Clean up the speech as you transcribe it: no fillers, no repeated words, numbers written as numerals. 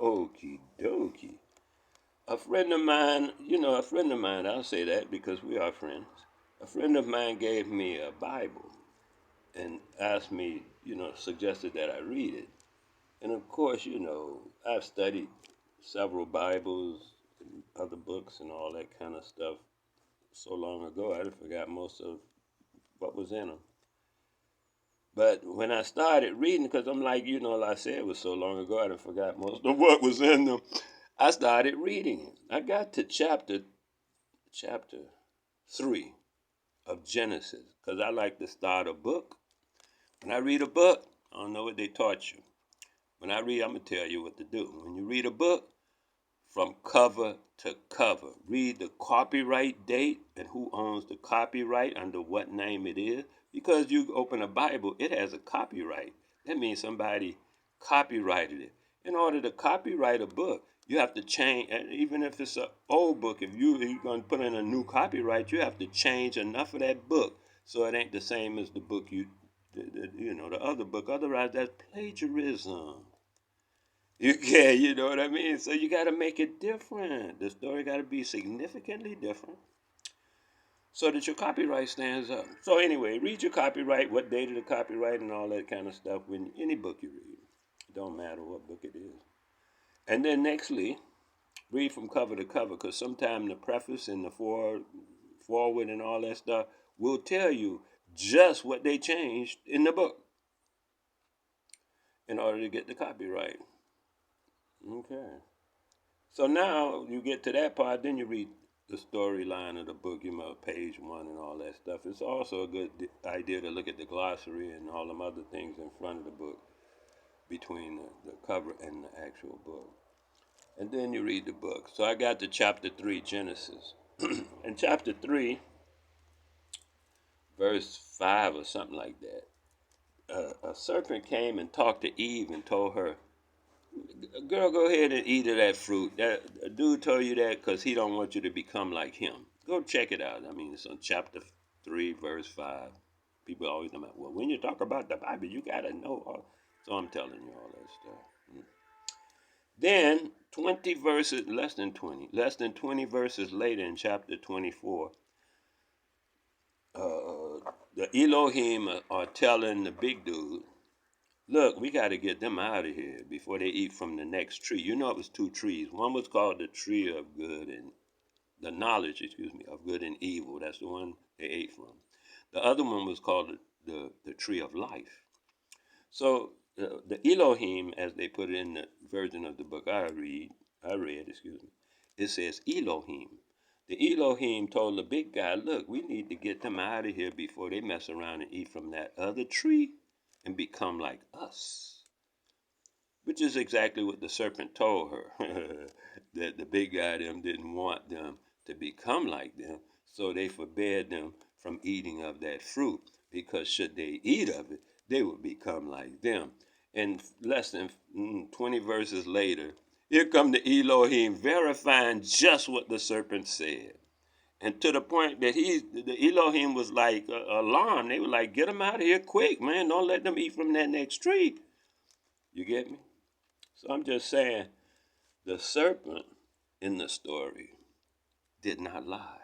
Okie dokie. A friend of mine, I'll say that because we are friends. A friend of mine gave me a Bible and asked me, suggested that I read it. And of course, I've studied several Bibles and other books and all that kind of stuff so long ago, I forgot most of what was in them. But when I started reading, because I'm like, like I said, it was so long ago, I forgot most of what was in them. I started reading. I got to chapter 3 of Genesis, because I like to start a book. When I read a book, I don't know what they taught you. When I read, I'm going to tell you what to do. When you read a book, from cover to cover, read the copyright date and who owns the copyright, under what name it is. Because you open a Bible, it has a copyright. That means somebody copyrighted it. In order to copyright a book, you have to change, and even if it's an old book, if you're going to put in a new copyright, you have to change enough of that book so it ain't the same as the book the other book. Otherwise, that's plagiarism. You can't, you know what I mean? So you got to make it different. The story got to be significantly different so that your copyright stands up. So anyway, read your copyright, what date of the copyright, and all that kind of stuff when any book you read. It don't matter what book it is. And then nextly, read from cover to cover, because sometimes the preface and the forward and all that stuff will tell you just what they changed in the book in order to get the copyright. Okay. So now you get to that part, then you read the storyline of the book, page 1 and all that stuff. It's also a good idea to look at the glossary and all them other things in front of the book between the cover and the actual book. And then you read the book. So I got to chapter 3, Genesis. In chapter 3, verse 5 or something like that, a serpent came and talked to Eve and told her, girl, go ahead and eat of that fruit. That a dude told you that because he don't want you to become like him. Go check it out. I mean, it's on chapter 3, verse 5. People always talk about, well, when you talk about the Bible, you got to know all. So I'm telling you all that stuff. Then 20 verses, less than 20 verses later in chapter 24, the Elohim are telling the big dude, look, we got to get them out of here before they eat from the next tree. It was 2 trees. One was called the tree of good and the knowledge, of good and evil. That's the one they ate from. The other one was called the tree of life. So the Elohim, as they put it in the version of the book I read, it says Elohim. The Elohim told the big guy, look, we need to get them out of here before they mess around and eat from that other tree and become like us. Which is exactly what the serpent told her, that the big guy them didn't want them to become like them, so they forbade them from eating of that fruit, because should they eat of it, they would become like them. And less than 20 verses later, here come the Elohim verifying just what the serpent said. And to the point that the Elohim was like alarmed. They were like, get them out of here quick, man. Don't let them eat from that next tree. You get me? So I'm just saying, the serpent in the story did not lie.